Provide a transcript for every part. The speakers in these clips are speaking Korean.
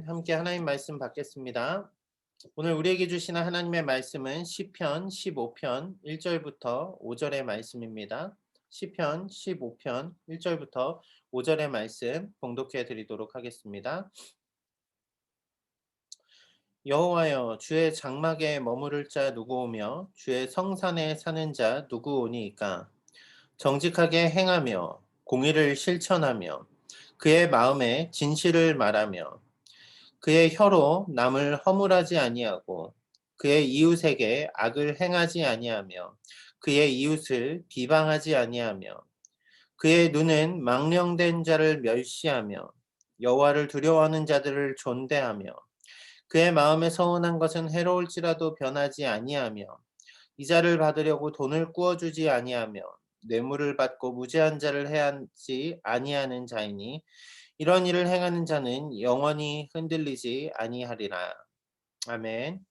함께 하나님 말씀 받겠습니다. 오늘 우리에게 주시는 하나님의 말씀은 시편 15편 1절부터 5절의 말씀입니다. 시편 15편 1절부터 5절의 말씀 봉독해 드리도록 하겠습니다. 여호와여, 주의 장막에 머무를 자 누구오며 주의 성산에 사는 자 누구오니이까? 정직하게 행하며 공의를 실천하며 그의 마음에 진실을 말하며 그의 혀로 남을 허물하지 아니하고 그의 이웃에게 악을 행하지 아니하며 그의 이웃을 비방하지 아니하며 그의 눈은 망령된 자를 멸시하며 여호와를 두려워하는 자들을 존대하며 그의 마음에 서운한 것은 해로울지라도 변하지 아니하며 이자를 받으려고 돈을 꾸어주지 아니하며 뇌물을 받고 무죄한 자를 해하지 아니하는 자이니 이런 일을 행하는 자는 영원히 흔들리지 아니하리라. 아멘.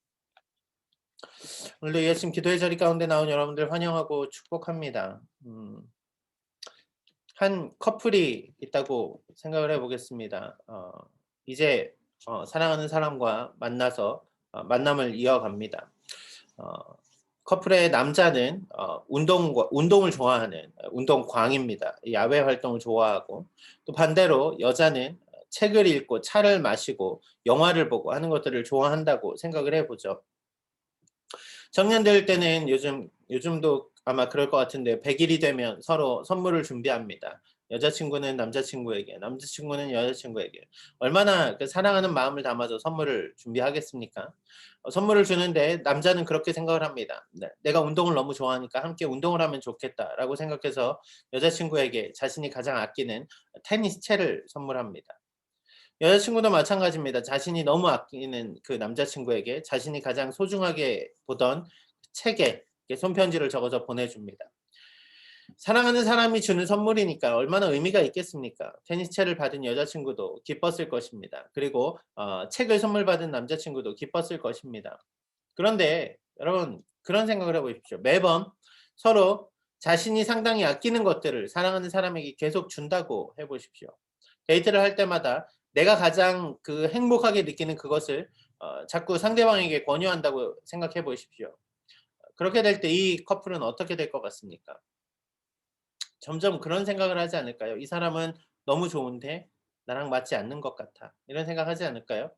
오늘도 예수님 기도의 자리 가운데 나온 여러분들 환영하고 축복합니다. 한 커플이 있다고 생각을 해보겠습니다. 이제 사랑하는 사람과 만나서 만남을 이어갑니다. 어, 커플의 남자는 운동을 좋아하는 운동광입니다. 야외 활동을 좋아하고, 또 반대로 여자는 책을 읽고 차를 마시고 영화를 보고 하는 것들을 좋아한다고 생각을 해보죠. 청년들 때는 요즘도 아마 그럴 것 같은데 100일이 되면 서로 선물을 준비합니다. 여자친구는 남자친구에게, 남자친구는 여자친구에게. 얼마나 그 사랑하는 마음을 담아서 선물을 준비하겠습니까? 선물을 주는데 남자는 그렇게 생각을 합니다. 네, 내가 운동을 너무 좋아하니까 함께 운동을 하면 좋겠다라고 생각해서 여자친구에게 자신이 가장 아끼는 테니스 채를 선물합니다. 여자친구도 마찬가지입니다. 자신이 너무 아끼는 그 남자친구에게 자신이 가장 소중하게 보던 책에 손편지를 적어서 보내줍니다. 사랑하는 사람이 주는 선물이니까 얼마나 의미가 있겠습니까? 테니스채를 받은 여자친구도 기뻤을 것입니다. 그리고 책을 선물 받은 남자친구도 기뻤을 것입니다. 그런데 여러분, 그런 생각을 해보십시오. 매번 서로 자신이 상당히 아끼는 것들을 사랑하는 사람에게 계속 준다고 해보십시오. 데이트를 할 때마다 내가 가장 그 행복하게 느끼는 그것을 자꾸 상대방에게 권유한다고 생각해 보십시오. 그렇게 될 때 이 커플은 어떻게 될 것 같습니까? 점점 그런 생각을 하지 않을까요? '이 사람은 너무 좋은데 나랑 맞지 않는 것 같아.' 이런 생각하지 않을까요?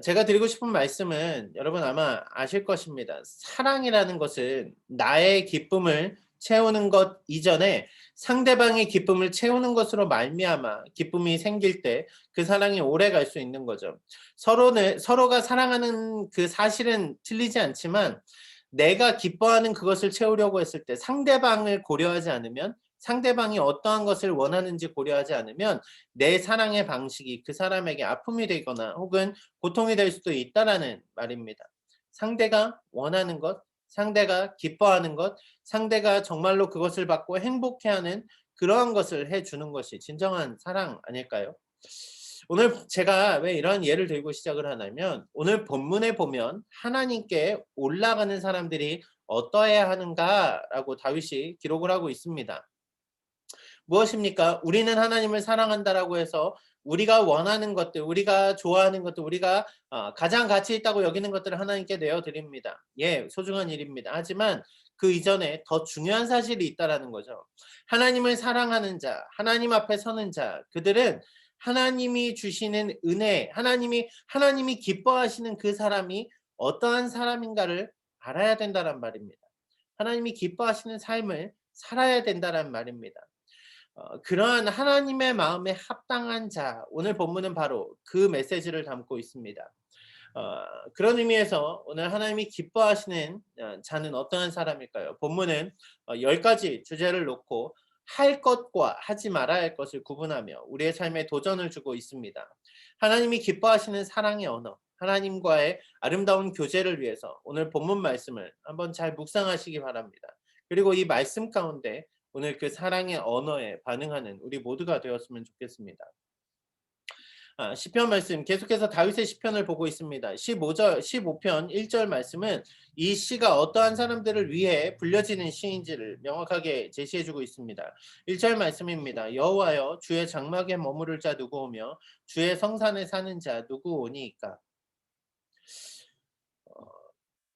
제가 드리고 싶은 말씀은 여러분 아마 아실 것입니다. 사랑이라는 것은 나의 기쁨을 채우는 것 이전에 상대방의 기쁨을 채우는 것으로 말미암아 기쁨이 생길 때 그 사랑이 오래갈 수 있는 거죠. 서로가 사랑하는 그 사실은 틀리지 않지만 내가 기뻐하는 그것을 채우려고 했을 때 상대방을 고려하지 않으면, 상대방이 어떠한 것을 원하는지 고려하지 않으면 내 사랑의 방식이 그 사람에게 아픔이 되거나 혹은 고통이 될 수도 있다라는 말입니다. 상대가 원하는 것, 상대가 기뻐하는 것, 상대가 정말로 그것을 받고 행복해하는 그러한 것을 해주는 것이 진정한 사랑 아닐까요? 오늘 제가 왜 이런 예를 들고 시작을 하냐면, 오늘 본문에 보면 하나님께 올라가는 사람들이 어떠해야 하는가라고 다윗이 기록을 하고 있습니다. 무엇입니까? 우리는 하나님을 사랑한다라고 해서 우리가 원하는 것들, 우리가 좋아하는 것들, 우리가 가장 가치 있다고 여기는 것들을 하나님께 내어드립니다. 예, 소중한 일입니다. 하지만 그 이전에 더 중요한 사실이 있다라는 거죠. 하나님을 사랑하는 자, 하나님 앞에 서는 자, 그들은 하나님이 주시는 은혜, 하나님이 기뻐하시는 그 사람이 어떠한 사람인가를 알아야 된다는 말입니다. 하나님이 기뻐하시는 삶을 살아야 된다는 말입니다. 그러한 하나님의 마음에 합당한 자, 오늘 본문은 바로 그 메시지를 담고 있습니다. 그런 의미에서 오늘 하나님이 기뻐하시는 자는 어떠한 사람일까요? 본문은 10가지 주제를 놓고 할 것과 하지 말아야 할 것을 구분하며 우리의 삶에 도전을 주고 있습니다. 하나님이 기뻐하시는 사랑의 언어, 하나님과의 아름다운 교제를 위해서 오늘 본문 말씀을 한번 잘 묵상하시기 바랍니다. 그리고 이 말씀 가운데 오늘 그 사랑의 언어에 반응하는 우리 모두가 되었으면 좋겠습니다. 시편 말씀 계속해서 다윗의 시편을 보고 있습니다. 15편 1절 말씀은 이 시가 어떠한 사람들을 위해 불려지는 시인지를 명확하게 제시해 주고 있습니다. 1절 말씀입니다. 여호와여 주의 장막에 머무를 자 누구 오며 주의 성산에 사는 자 누구 오니이까.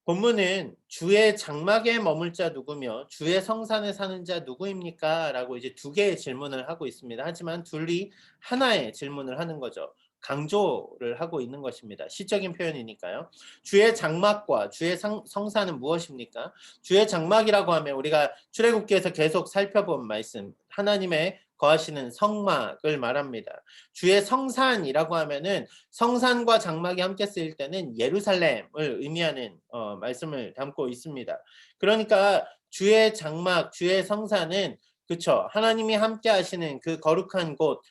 본문은 주의 장막에 머물 자 누구며 주의 성산에 사는 자 누구입니까? 라고 이제 두 개의 질문을 하고 있습니다. 하지만 둘이 하나의 질문을 하는 거죠. 강조를 하고 있는 것입니다. 시적인 표현이니까요. 주의 장막과 주의 성산은 무엇입니까? 주의 장막이라고 하면 우리가 출애굽기에서 계속 살펴본 말씀, 하나님의 거하시는 성막을 말합니다. 주의 성산이라고 하면은 성산과 장막이 함께 쓰일 때는 예루살렘을 의미하는 말씀을 담고 있습니다. 그러니까 주의 장막, 주의 성산은 그쵸, 하나님이 함께 하시는 그 거룩한 곳,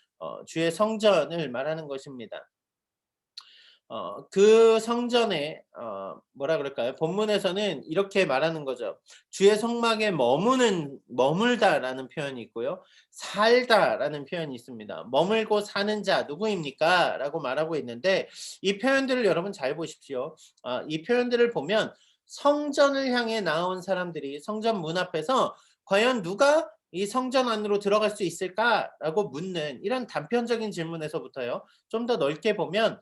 주의 성전을 말하는 것입니다. 그 성전에 뭐라 그럴까요? 본문에서는 이렇게 말하는 거죠. 주의 성막에 머물다라는 표현이 있고요. 살다라는 표현이 있습니다. 머물고 사는 자 누구입니까? 라고 말하고 있는데 이 표현들을 여러분 잘 보십시오. 이 표현들을 보면 성전을 향해 나온 사람들이 성전 문 앞에서 과연 누가 이 성전 안으로 들어갈 수 있을까라고 묻는 이런 단편적인 질문에서부터요. 좀 더 넓게 보면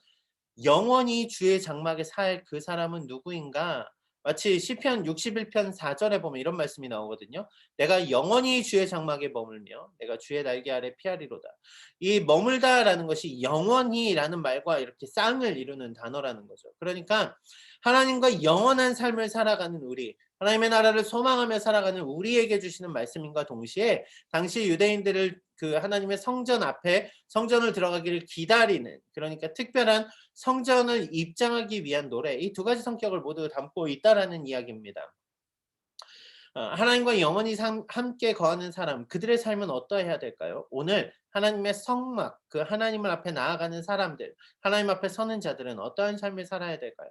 영원히 주의 장막에 살 그 사람은 누구인가? 마치 시편 61편 4절에 보면 이런 말씀이 나오거든요. 내가 영원히 주의 장막에 머물며 내가 주의 날개 아래 피하리로다. 이 머물다라는 것이 영원히라는 말과 이렇게 쌍을 이루는 단어라는 거죠. 그러니까 하나님과 영원한 삶을 살아가는 우리, 하나님의 나라를 소망하며 살아가는 우리에게 주시는 말씀인과 동시에 당시 유대인들을 그 하나님의 성전 앞에 성전을 들어가기를 기다리는, 그러니까 특별한 성전을 입장하기 위한 노래, 이 두 가지 성격을 모두 담고 있다라는 이야기입니다. 하나님과 영원히 함께 거하는 사람, 그들의 삶은 어떠해야 될까요? 오늘 하나님의 성막, 그 하나님을 앞에 나아가는 사람들, 하나님 앞에 서는 자들은 어떠한 삶을 살아야 될까요?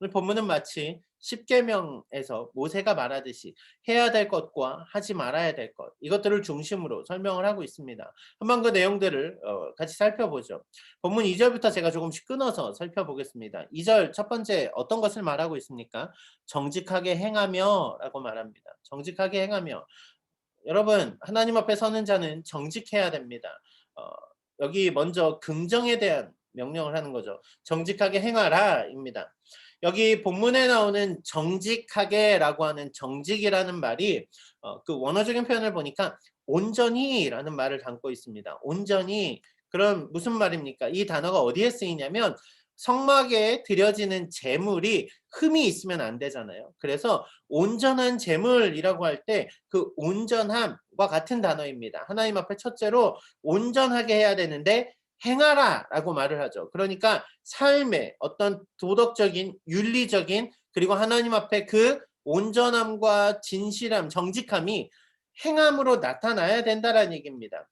오늘 본문은 마치 십계명에서 모세가 말하듯이 해야 될 것과 하지 말아야 될 것, 이것들을 중심으로 설명을 하고 있습니다. 한번 그 내용들을 같이 살펴보죠. 본문 2절부터 제가 조금씩 끊어서 살펴보겠습니다. 2절 첫 번째 어떤 것을 말하고 있습니까? 정직하게 행하며 라고 말합니다. 정직하게 행하며. 여러분, 하나님 앞에 서는 자는 정직해야 됩니다. 여기 먼저 긍정에 대한 명령을 하는 거죠. 정직하게 행하라입니다. 여기 본문에 나오는 정직하게라고 하는 정직이라는 말이 그 원어적인 표현을 보니까 온전히라는 말을 담고 있습니다. 온전히. 그럼 무슨 말입니까? 이 단어가 어디에 쓰이냐면 성막에 드려지는 제물이 흠이 있으면 안 되잖아요. 그래서 온전한 제물이라고 할 때 그 온전함과 같은 단어입니다. 하나님 앞에 첫째로 온전하게 해야 되는데 행하라라고 말을 하죠. 그러니까 삶의 어떤 도덕적인, 윤리적인, 그리고 하나님 앞에 그 온전함과 진실함, 정직함이 행함으로 나타나야 된다라는 얘기입니다.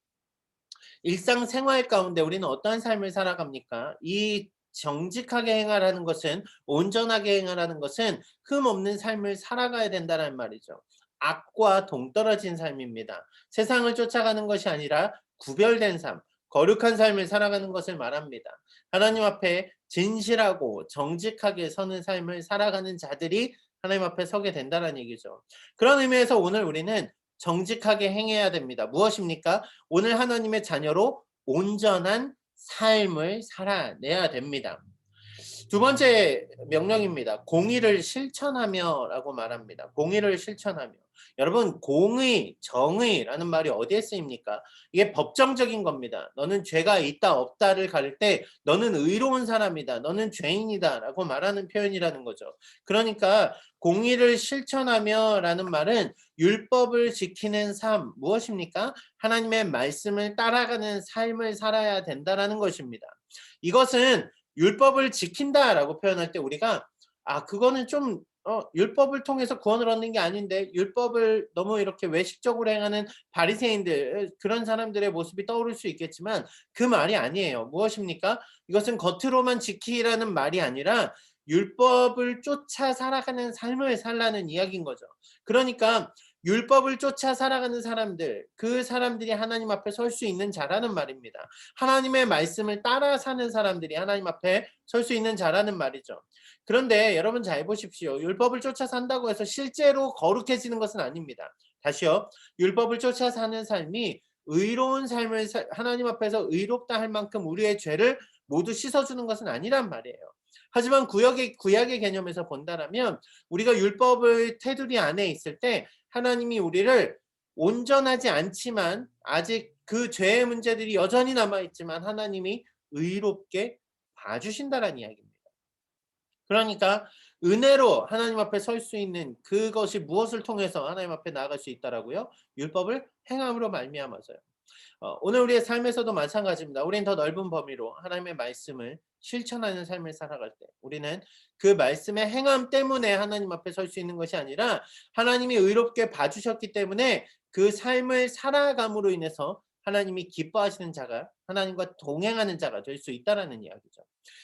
일상생활 가운데 우리는 어떠한 삶을 살아갑니까? 이 정직하게 행하라는 것은, 온전하게 행하라는 것은 흠 없는 삶을 살아가야 된다는 말이죠. 악과 동떨어진 삶입니다. 세상을 쫓아가는 것이 아니라 구별된 삶, 거룩한 삶을 살아가는 것을 말합니다. 하나님 앞에 진실하고 정직하게 서는 삶을 살아가는 자들이 하나님 앞에 서게 된다는 얘기죠. 그런 의미에서 오늘 우리는 정직하게 행해야 됩니다. 무엇입니까? 오늘 하나님의 자녀로 온전한 삶을 살아내야 됩니다. 두 번째 명령입니다. 공의를 실천하며라고 말합니다. 공의를 실천하며. 여러분, 공의, 정의라는 말이 어디에 쓰입니까? 이게 법정적인 겁니다. 너는 죄가 있다 없다를 가릴 때 너는 의로운 사람이다, 너는 죄인이다라고 말하는 표현이라는 거죠. 그러니까 공의를 실천하며라는 말은 율법을 지키는 삶, 무엇입니까? 하나님의 말씀을 따라가는 삶을 살아야 된다라는 것입니다. 이것은 율법을 지킨다라고 표현할 때 우리가 그거는 좀 율법을 통해서 구원을 얻는 게 아닌데, 율법을 너무 이렇게 외식적으로 행하는 바리새인들, 그런 사람들의 모습이 떠오를 수 있겠지만 그 말이 아니에요. 무엇입니까? 이것은 겉으로만 지키라는 말이 아니라 율법을 쫓아 살아가는 삶을 살라는 이야기인 거죠. 그러니까 율법을 쫓아 살아가는 사람들, 그 사람들이 하나님 앞에 설 수 있는 자라는 말입니다. 하나님의 말씀을 따라 사는 사람들이 하나님 앞에 설 수 있는 자라는 말이죠. 그런데 여러분 잘 보십시오. 율법을 쫓아 산다고 해서 실제로 거룩해지는 것은 아닙니다. 다시요. 율법을 쫓아 사는 삶이 의로운 삶을 하나님 앞에서 의롭다 할 만큼 우리의 죄를 모두 씻어주는 것은 아니란 말이에요. 하지만 구약의 개념에서 본다라면 우리가 율법의 테두리 안에 있을 때 하나님이 우리를 온전하지 않지만 아직 그 죄의 문제들이 여전히 남아있지만 하나님이 의롭게 봐주신다라는 이야기입니다. 그러니까 은혜로 하나님 앞에 설 수 있는 그것이 무엇을 통해서 하나님 앞에 나아갈 수 있다라고요? 율법을 행함으로 말미암아서요. 오늘 우리의 삶에서도 마찬가지입니다. 우리는 더 넓은 범위로 하나님의 말씀을 실천하는 삶을 살아갈 때 우리는 그 말씀의 행함 때문에 하나님 앞에 설 수 있는 것이 아니라 하나님이 의롭게 봐주셨기 때문에 그 삶을 살아감으로 인해서 하나님이 기뻐하시는 자가 하나님과 동행하는 자가 될 수 있다라는 이야기죠.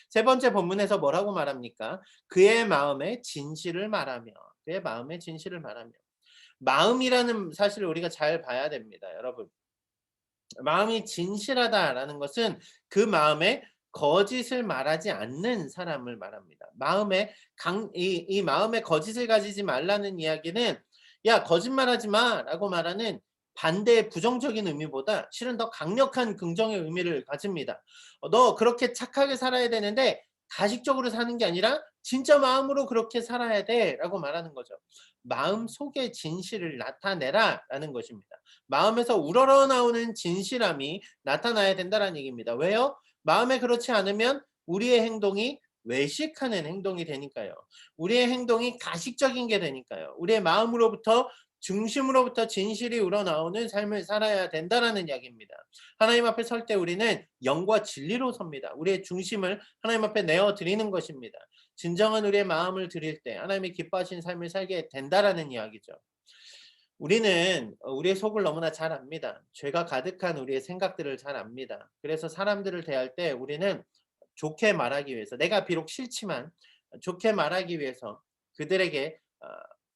세 번째 본문에서 뭐라고 말합니까? 그의 마음에 진실을 말하며 그의 마음에 진실을 말하며 마음이라는 사실을 우리가 잘 봐야 됩니다. 여러분 마음이 진실하다라는 것은 그 마음에 거짓을 말하지 않는 사람을 말합니다. 이 마음에 거짓을 가지지 말라는 이야기는 야 거짓말하지 마라고 말하는 반대의 부정적인 의미보다 실은 더 강력한 긍정의 의미를 가집니다. 너 그렇게 착하게 살아야 되는데 가식적으로 사는 게 아니라 진짜 마음으로 그렇게 살아야 돼라고 말하는 거죠. 마음 속의 진실을 나타내라라는 것입니다. 마음에서 우러러나오는 진실함이 나타나야 된다는 얘기입니다. 왜요? 마음에 그렇지 않으면 우리의 행동이 외식하는 행동이 되니까요. 우리의 행동이 가식적인 게 되니까요. 우리의 마음으로부터 중심으로부터 진실이 우러나오는 삶을 살아야 된다라는 이야기입니다. 하나님 앞에 설 때 우리는 영과 진리로 섭니다. 우리의 중심을 하나님 앞에 내어 드리는 것입니다. 진정한 우리의 마음을 드릴 때 하나님이 기뻐하시는 삶을 살게 된다라는 이야기죠. 우리는 우리의 속을 너무나 잘 압니다. 죄가 가득한 우리의 생각들을 잘 압니다. 그래서 사람들을 대할 때 우리는 좋게 말하기 위해서 내가 비록 싫지만 좋게 말하기 위해서 그들에게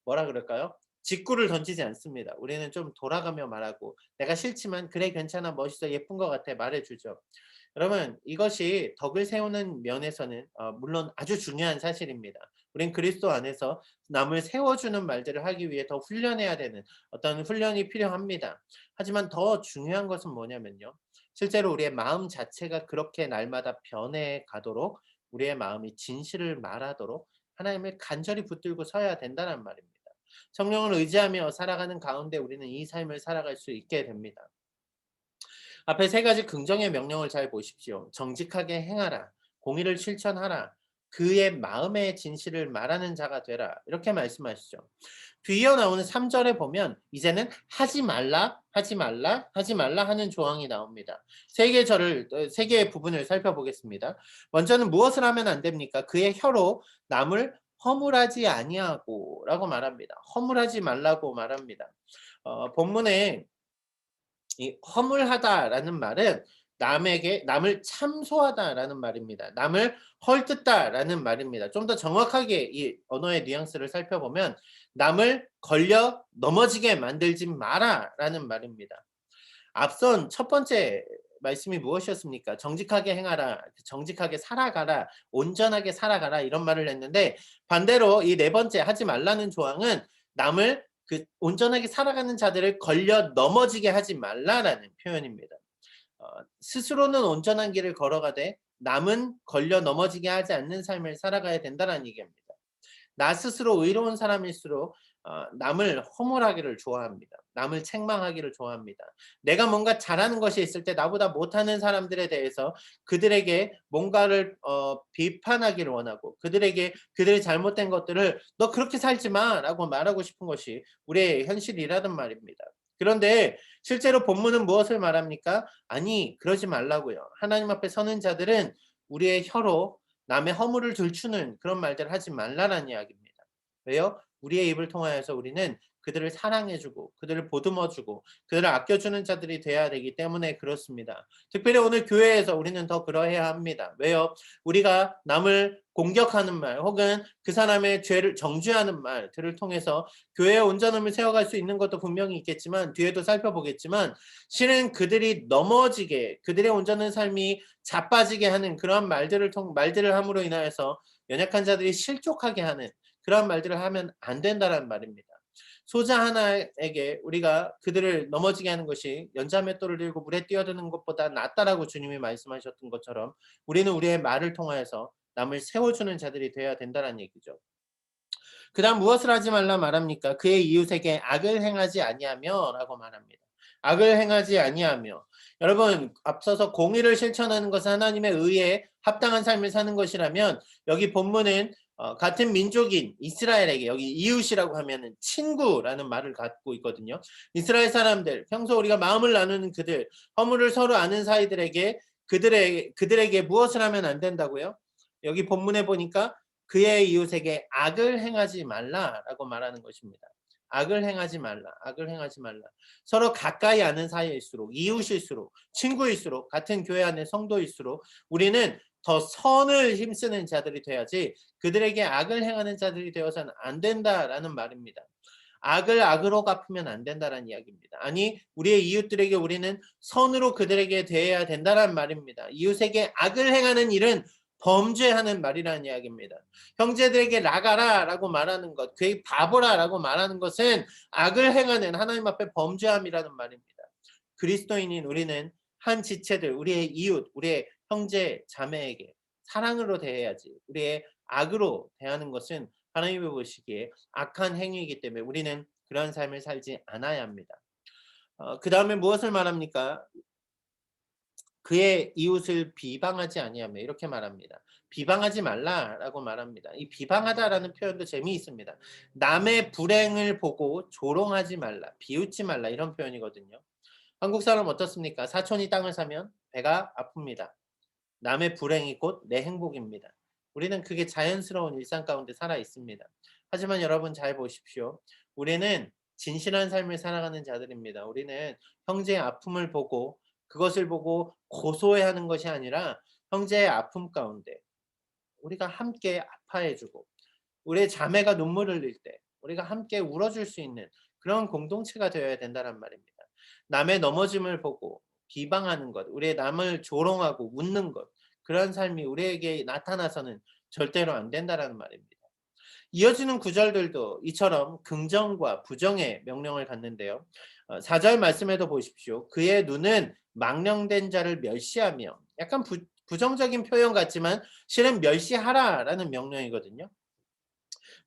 뭐라 그럴까요? 직구를 던지지 않습니다. 우리는 좀 돌아가며 말하고 내가 싫지만 그래 괜찮아 멋있어 예쁜 것 같아 말해주죠. 여러분 이것이 덕을 세우는 면에서는 물론 아주 중요한 사실입니다. 우린 그리스도 안에서 남을 세워주는 말들을 하기 위해 더 훈련해야 되는 어떤 훈련이 필요합니다. 하지만 더 중요한 것은 뭐냐면요. 실제로 우리의 마음 자체가 그렇게 날마다 변해 가도록 우리의 마음이 진실을 말하도록 하나님을 간절히 붙들고 서야 된다는 말입니다. 성령을 의지하며 살아가는 가운데 우리는 이 삶을 살아갈 수 있게 됩니다. 앞에 세 가지 긍정의 명령을 잘 보십시오. 정직하게 행하라. 공의를 실천하라. 그의 마음의 진실을 말하는 자가 되라. 이렇게 말씀하시죠. 뒤이어 나오는 3절에 보면 이제는 하지 말라, 하지 말라, 하지 말라 하는 조항이 나옵니다. 세 개의 부분을 살펴보겠습니다. 먼저는 무엇을 하면 안 됩니까? 그의 혀로 남을 허물하지 아니하고라고 말합니다. 허물하지 말라고 말합니다. 본문에 이 허물하다라는 말은 남을 참소하다라는 말입니다. 남을 헐뜯다라는 말입니다. 좀 더 정확하게 이 언어의 뉘앙스를 살펴보면 남을 걸려 넘어지게 만들지 마라라는 말입니다. 앞선 첫 번째 말씀이 무엇이었습니까? 정직하게 행하라, 정직하게 살아가라, 온전하게 살아가라 이런 말을 했는데 반대로 이 네 번째 하지 말라는 조항은 남을 온전하게 살아가는 자들을 걸려 넘어지게 하지 말라라는 표현입니다. 스스로는 온전한 길을 걸어가되 남은 걸려 넘어지게 하지 않는 삶을 살아가야 된다는 얘기입니다. 나 스스로 의로운 사람일수록 남을 허물하기를 좋아합니다. 남을 책망하기를 좋아합니다. 내가 뭔가 잘하는 것이 있을 때 나보다 못하는 사람들에 대해서 그들에게 뭔가를 비판하기를 원하고 그들의 잘못된 것들을 너 그렇게 살지 마라고 말하고 싶은 것이 우리의 현실이라는 말입니다. 그런데 실제로 본문은 무엇을 말합니까? 아니 그러지 말라고요. 하나님 앞에 서는 자들은 우리의 혀로 남의 허물을 들추는 그런 말들을 하지 말라는 이야기입니다. 왜요? 우리의 입을 통하여서 우리는 그들을 사랑해주고 그들을 보듬어주고 그들을 아껴주는 자들이 돼야 되기 때문에 그렇습니다. 특별히 오늘 교회에서 우리는 더 그러해야 합니다. 왜요? 우리가 남을 공격하는 말 혹은 그 사람의 죄를 정죄하는 말들을 통해서 교회의 온전함을 세워갈 수 있는 것도 분명히 있겠지만 뒤에도 살펴보겠지만 실은 그들이 넘어지게 그들의 온전한 삶이 자빠지게 하는 그러한 말들을 함으로 인하여서 연약한 자들이 실족하게 하는 그러한 말들을 하면 안 된다는 말입니다. 소자 하나에게 우리가 그들을 넘어지게 하는 것이 연자맷돌을 들고 물에 뛰어드는 것보다 낫다라고 주님이 말씀하셨던 것처럼 우리는 우리의 말을 통하여서 남을 세워주는 자들이 되어야 된다는 얘기죠. 그 다음 무엇을 하지 말라 말합니까? 그의 이웃에게 악을 행하지 아니하며 라고 말합니다. 악을 행하지 아니하며. 여러분, 앞서서 공의를 실천하는 것은 하나님의 의에 합당한 삶을 사는 것이라면 여기 본문은 같은 민족인 이스라엘에게 여기 이웃이라고 하면은 친구라는 말을 갖고 있거든요. 이스라엘 사람들, 평소 우리가 마음을 나누는 그들, 허물을 서로 아는 사이들에게 그들에게 무엇을 하면 안 된다고요? 여기 본문에 보니까 그의 이웃에게 악을 행하지 말라라고 말하는 것입니다. 악을 행하지 말라. 악을 행하지 말라. 서로 가까이 아는 사이일수록 이웃일수록 친구일수록 같은 교회 안의 성도일수록 우리는 더 선을 힘쓰는 자들이 돼야지 그들에게 악을 행하는 자들이 되어서는 안 된다라는 말입니다. 악을 악으로 갚으면 안 된다라는 이야기입니다. 아니 우리의 이웃들에게 우리는 선으로 그들에게 대해야 된다라는 말입니다. 이웃에게 악을 행하는 일은 범죄하는 말이라는 이야기입니다. 형제들에게 나가라라고 말하는 것, 그에게 바보라라고 말하는 것은 악을 행하는 하나님 앞에 범죄함이라는 말입니다. 그리스도인인 우리는 한 지체들, 우리의 이웃, 우리의 형제, 자매에게 사랑으로 대해야지 우리의 악으로 대하는 것은 하나님이 보시기에 악한 행위이기 때문에 우리는 그런 삶을 살지 않아야 합니다. 그 다음에 무엇을 말합니까? 그의 이웃을 비방하지 아니하며 이렇게 말합니다. 비방하지 말라라고 말합니다. 이 비방하다라는 표현도 재미있습니다. 남의 불행을 보고 조롱하지 말라, 비웃지 말라 이런 표현이거든요. 한국 사람 어떻습니까? 사촌이 땅을 사면 배가 아픕니다. 남의 불행이 곧 내 행복입니다. 우리는 그게 자연스러운 일상 가운데 살아 있습니다. 하지만 여러분 잘 보십시오. 우리는 진실한 삶을 살아가는 자들입니다. 우리는 형제의 아픔을 보고 그것을 보고 고소해하는 것이 아니라 형제의 아픔 가운데 우리가 함께 아파해주고 우리의 자매가 눈물을 흘릴 때 우리가 함께 울어줄 수 있는 그런 공동체가 되어야 된다는 말입니다. 남의 넘어짐을 보고 비방하는 것, 우리의 남을 조롱하고 웃는 것, 그런 삶이 우리에게 나타나서는 절대로 안 된다는 말입니다. 이어지는 구절들도 이처럼 긍정과 부정의 명령을 갖는데요. 4절 말씀에도 보십시오. 그의 눈은 망령된 자를 멸시하며 약간 부정적인 표현 같지만 실은 멸시하라라는 명령이거든요.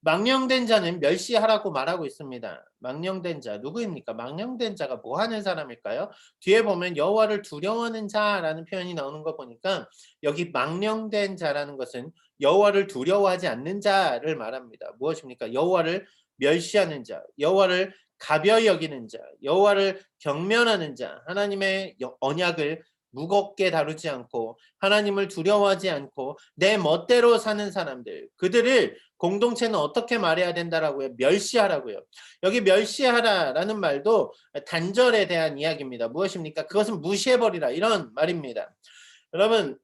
망령된 자는 멸시하라고 말하고 있습니다. 망령된 자 누구입니까? 망령된 자가 뭐 하는 사람일까요? 뒤에 보면 여호와를 두려워하는 자라는 표현이 나오는 거 보니까 여기 망령된 자라는 것은 여호와를 두려워하지 않는 자를 말합니다. 무엇입니까? 여호와를 멸시하는 자, 여호와를 가벼이 여기는 자, 여호와를 경멸하는 자, 하나님의 언약을 무겁게 다루지 않고 하나님을 두려워하지 않고 내 멋대로 사는 사람들, 그들을 공동체는 어떻게 말해야 된다라고요? 멸시하라고요. 여기 멸시하라라는 말도 단절에 대한 이야기입니다. 무엇입니까? 그것은 무시해버리라 이런 말입니다. 여러분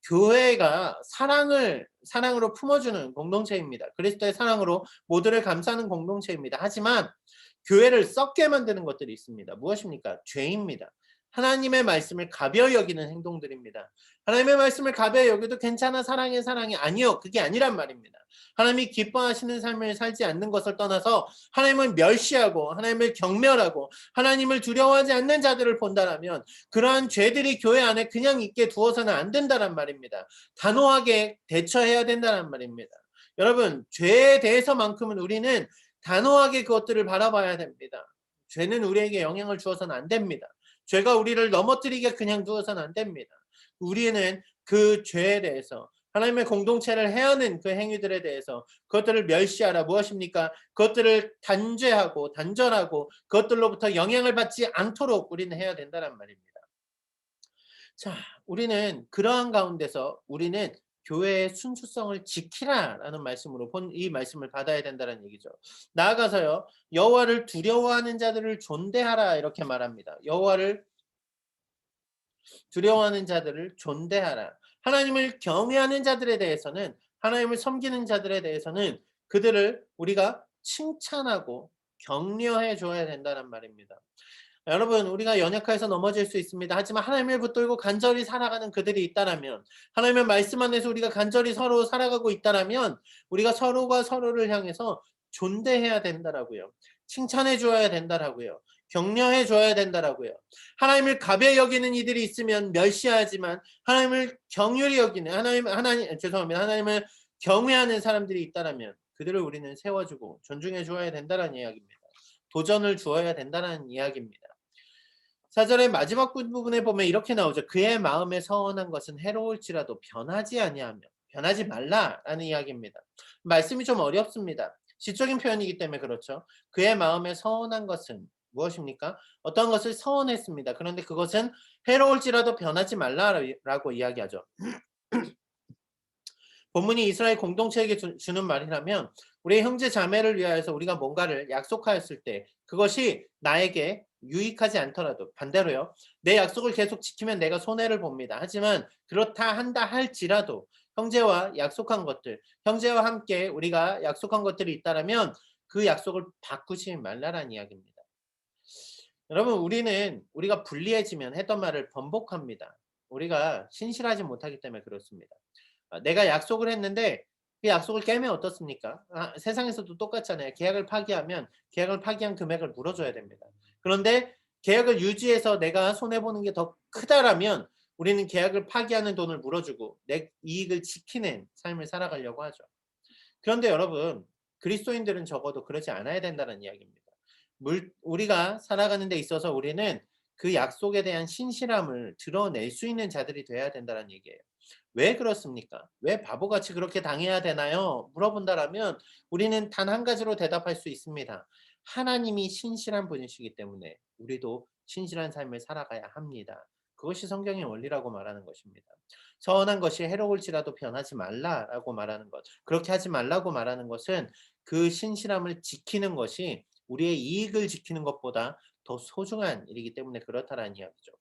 교회가 사랑으로 품어주는 공동체입니다. 그리스도의 사랑으로 모두를 감싸는 공동체입니다. 하지만 교회를 썩게 만드는 것들이 있습니다. 무엇입니까? 죄입니다. 하나님의 말씀을 가벼이 여기는 행동들입니다. 하나님의 말씀을 가벼이 여겨도 괜찮아 사랑해 사랑해 아니요 그게 아니란 말입니다. 하나님이 기뻐하시는 삶을 살지 않는 것을 떠나서 하나님을 멸시하고 하나님을 경멸하고 하나님을 두려워하지 않는 자들을 본다라면 그러한 죄들이 교회 안에 그냥 있게 두어서는 안 된다란 말입니다. 단호하게 대처해야 된다는 말입니다. 여러분 죄에 대해서만큼은 우리는 단호하게 그것들을 바라봐야 됩니다. 죄는 우리에게 영향을 주어서는 안 됩니다. 죄가 우리를 넘어뜨리게 그냥 두어서는 안 됩니다. 우리는 그 죄에 대해서 하나님의 공동체를 해하는 그 행위들에 대해서 그것들을 멸시하라. 무엇입니까? 그것들을 단죄하고 단절하고 그것들로부터 영향을 받지 않도록 우리는 해야 된다는 말입니다. 자, 우리는 그러한 가운데서 우리는 교회의 순수성을 지키라라는 말씀으로 이 말씀을 받아야 된다는 얘기죠. 나아가서요. 여호와를 두려워하는 자들을 존대하라 이렇게 말합니다. 여호와를 두려워하는 자들을 존대하라. 하나님을 경외하는 자들에 대해서는 하나님을 섬기는 자들에 대해서는 그들을 우리가 칭찬하고 격려해 줘야 된다는 말입니다. 여러분 우리가 연약해서 넘어질 수 있습니다. 하지만 하나님을 붙들고 간절히 살아가는 그들이 있다라면 하나님의 말씀 안에서 우리가 간절히 서로 살아가고 있다라면 우리가 서로가 서로를 향해서 존대해야 된다라고요. 칭찬해 줘야 된다라고요. 격려해 줘야 된다라고요. 하나님을 가벼이 여기는 이들이 있으면 멸시하지만 하나님을 경휼히 여기는 하나님을 경외하는 사람들이 있다라면 그들을 우리는 세워주고 존중해 주어야 된다는 이야기입니다. 도전을 주어야 된다는 이야기입니다. 4절의 마지막 부분에 보면 이렇게 나오죠. 그의 마음에 서원한 것은 해로울지라도 변하지 아니하며 변하지 말라라는 이야기입니다. 말씀이 좀 어렵습니다. 시적인 표현이기 때문에 그렇죠. 그의 마음에 서원한 것은 무엇입니까? 어떤 것을 서원했습니다. 그런데 그것은 해로울지라도 변하지 말라라고 이야기하죠. 본문이 이스라엘 공동체에게 주는 말이라면 우리 형제 자매를 위하여서 우리가 뭔가를 약속하였을 때 그것이 나에게 유익하지 않더라도 반대로요. 내 약속을 계속 지키면 내가 손해를 봅니다. 하지만 그렇다 한다 할지라도 형제와 약속한 것들, 형제와 함께 우리가 약속한 것들이 있다라면 그 약속을 바꾸지 말라라는 이야기입니다. 여러분 우리가 불리해지면 했던 말을 번복합니다. 우리가 신실하지 못하기 때문에 그렇습니다. 내가 약속을 했는데 그 약속을 깨면 어떻습니까? 세상에서도 똑같잖아요. 계약을 파기하면 계약을 파기한 금액을 물어줘야 됩니다. 그런데 계약을 유지해서 내가 손해보는 게 더 크다라면 우리는 계약을 파기하는 돈을 물어주고 내 이익을 지키는 삶을 살아가려고 하죠. 그런데 여러분 그리스도인들은 적어도 그러지 않아야 된다는 이야기입니다. 우리가 살아가는 데 있어서 우리는 그 약속에 대한 신실함을 드러낼 수 있는 자들이 돼야 된다는 얘기예요. 왜 그렇습니까? 왜 바보같이 그렇게 당해야 되나요? 물어본다라면 우리는 단 한 가지로 대답할 수 있습니다. 하나님이 신실한 분이시기 때문에 우리도 신실한 삶을 살아가야 합니다. 그것이 성경의 원리라고 말하는 것입니다. 서운한 것이 해로울지라도 변하지 말라라고 말하는 것. 그렇게 하지 말라고 말하는 것은 그 신실함을 지키는 것이 우리의 이익을 지키는 것보다 더 소중한 일이기 때문에 그렇다라는 이야기죠.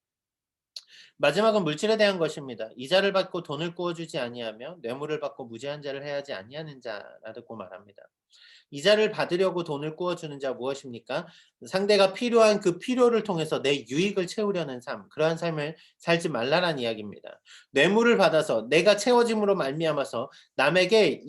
마지막은 물질에 대한 것입니다. 이자를 받고 돈을 구워주지 아니하며 뇌물을 받고 무죄한 자를 해하지 아니하는 자라고 말합니다. 이자를 받으려고 돈을 구워주는 자 무엇입니까? 상대가 필요한 그 필요를 통해서 내 유익을 채우려는 삶, 그러한 삶을 살지 말라는 이야기입니다. 뇌물을 받아서 내가 채워짐으로 말미암아서 남에게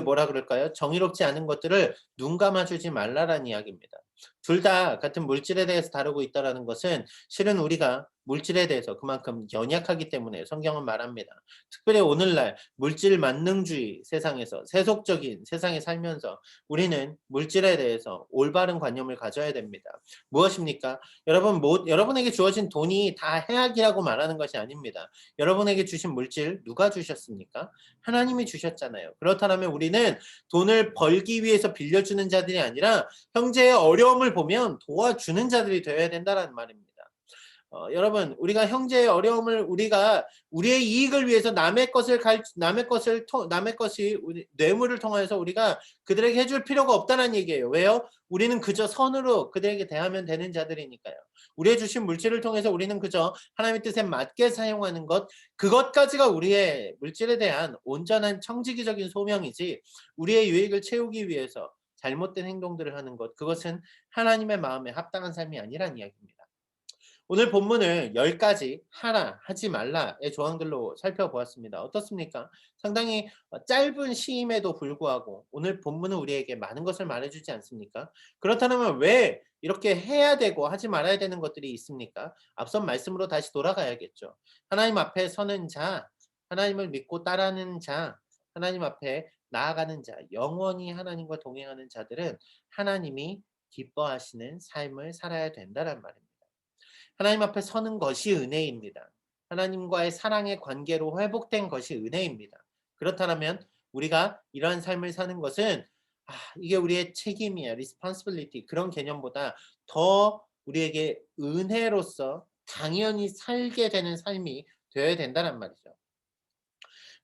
뭐라 그럴까요? 정의롭지 않은 것들을 눈 감아주지 말라는 이야기입니다. 둘 다 같은 물질에 대해서 다루고 있다는 것은 실은 우리가 물질에 대해서 그만큼 연약하기 때문에 성경은 말합니다. 특별히 오늘날 물질 만능주의 세상에서 세속적인 세상에 살면서 우리는 물질에 대해서 올바른 관념을 가져야 됩니다. 무엇입니까? 여러분에게 주어진 돈이 다 해악이라고 말하는 것이 아닙니다. 여러분에게 주신 물질 누가 주셨습니까? 하나님이 주셨잖아요. 그렇다면 우리는 돈을 벌기 위해서 빌려주는 자들이 아니라 형제의 어려움을 보면 도와주는 자들이 되어야 된다는 말입니다. 여러분 우리가 형제의 어려움을 우리가 우리의 이익을 위해서 남의 것이 뇌물을 통해서 우리가 그들에게 해줄 필요가 없다는 얘기예요. 왜요? 우리는 그저 선으로 그들에게 대하면 되는 자들이니까요. 우리의 주신 물질을 통해서 우리는 그저 하나님의 뜻에 맞게 사용하는 것, 그것까지가 우리의 물질에 대한 온전한 청지기적인 소명이지 우리의 유익을 채우기 위해서 잘못된 행동들을 하는 것, 그것은 하나님의 마음에 합당한 삶이 아니란 이야기입니다. 오늘 본문을 10가지 하라, 하지 말라의 조항들로 살펴보았습니다. 어떻습니까? 상당히 짧은 시임에도 불구하고 오늘 본문은 우리에게 많은 것을 말해주지 않습니까? 그렇다면 왜 이렇게 해야 되고 하지 말아야 되는 것들이 있습니까? 앞선 말씀으로 다시 돌아가야겠죠. 하나님 앞에 서는 자, 하나님을 믿고 따르는 자, 하나님 앞에 나아가는 자, 영원히 하나님과 동행하는 자들은 하나님이 기뻐하시는 삶을 살아야 된다는 말입니다. 하나님 앞에 서는 것이 은혜입니다. 하나님과의 사랑의 관계로 회복된 것이 은혜입니다. 그렇다면 우리가 이러한 삶을 사는 것은 이게 우리의 책임이야, responsibility 그런 개념보다 더 우리에게 은혜로서 당연히 살게 되는 삶이 되어야 된다는 말이죠.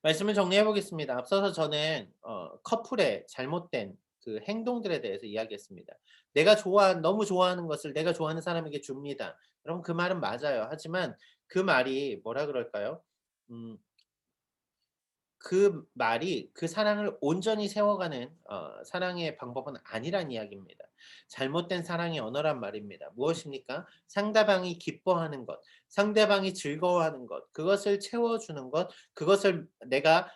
말씀을 정리해 보겠습니다. 앞서서 저는 커플의 잘못된 그 행동들에 대해서 이야기했습니다. "내가 너무 좋아하는 것을 내가 좋아하는 사람에게 줍니다." 여러분 그 말은 맞아요. 하지만 그 말이 뭐라 그럴까요? 음 그 말이 그 사랑을 온전히 세워가는 사랑의 방법은 아니란 이야기입니다. 잘못된 사랑의 언어란 말입니다. 무엇입니까? 상대방이 기뻐하는 것, 상대방이 즐거워하는 것, 그것을 채워주는 것, 그것을 내가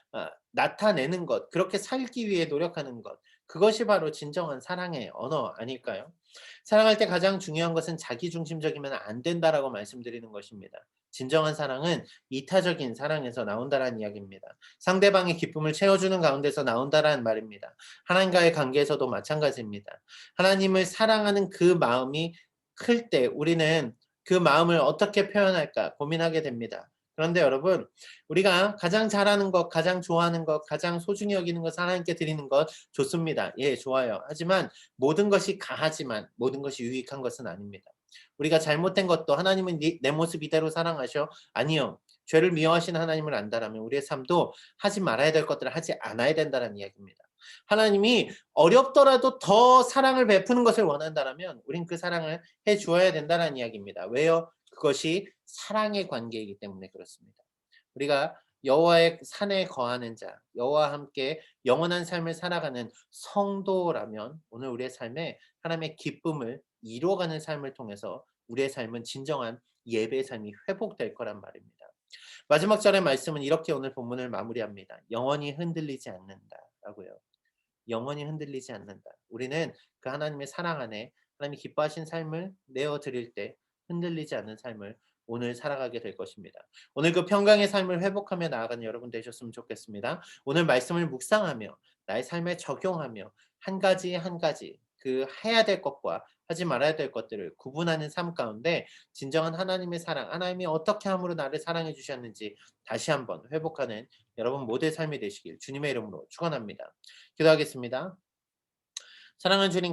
나타내는 것, 그렇게 살기 위해 노력하는 것, 그것이 바로 진정한 사랑의 언어 아닐까요? 사랑할 때 가장 중요한 것은 자기중심적이면 안 된다라고 말씀드리는 것입니다. 진정한 사랑은 이타적인 사랑에서 나온다라는 이야기입니다. 상대방의 기쁨을 채워주는 가운데서 나온다라는 말입니다. 하나님과의 관계에서도 마찬가지입니다. 하나님을 사랑하는 그 마음이 클 때 우리는 그 마음을 어떻게 표현할까 고민하게 됩니다. 그런데 여러분, 우리가 가장 잘하는 것, 가장 좋아하는 것, 가장 소중히 여기는 것, 하나님께 드리는 것 좋습니다. 예, 좋아요. 하지만 모든 것이 가하지만 모든 것이 유익한 것은 아닙니다. 우리가 잘못된 것도 하나님은 내 모습 이대로 사랑하셔? 아니요. 죄를 미워하시는 하나님을 안다라면 우리의 삶도 하지 말아야 될 것들을 하지 않아야 된다는 이야기입니다. 하나님이 어렵더라도 더 사랑을 베푸는 것을 원한다라면 우린 그 사랑을 해 주어야 된다는 이야기입니다. 왜요? 그것이 사랑의 관계이기 때문에 그렇습니다. 우리가 여호와의 산에 거하는 자, 여호와와 함께 영원한 삶을 살아가는 성도라면 오늘 우리의 삶에 하나님의 기쁨을 이루어가는 삶을 통해서 우리의 삶은 진정한 예배의 삶이 회복될 거란 말입니다. 마지막 절의 말씀은 이렇게 오늘 본문을 마무리합니다. 영원히 흔들리지 않는다라고요. 영원히 흔들리지 않는다. 우리는 그 하나님의 사랑 안에 하나님이 기뻐하신 삶을 내어 드릴 때 흔들리지 않는 삶을 오늘 살아가게 될 것입니다. 오늘 그 평강의 삶을 회복하며 나아가는 여러분 되셨으면 좋겠습니다. 오늘 말씀을 묵상하며 나의 삶에 적용하며 한 가지 한 가지 그 해야 될 것과 하지 말아야 될 것들을 구분하는 삶 가운데 진정한 하나님의 사랑, 하나님이 어떻게 함으로 나를 사랑해 주셨는지 다시 한번 회복하는 여러분 모두의 삶이 되시길 주님의 이름으로 축원합니다. 기도하겠습니다. 사랑하는 주님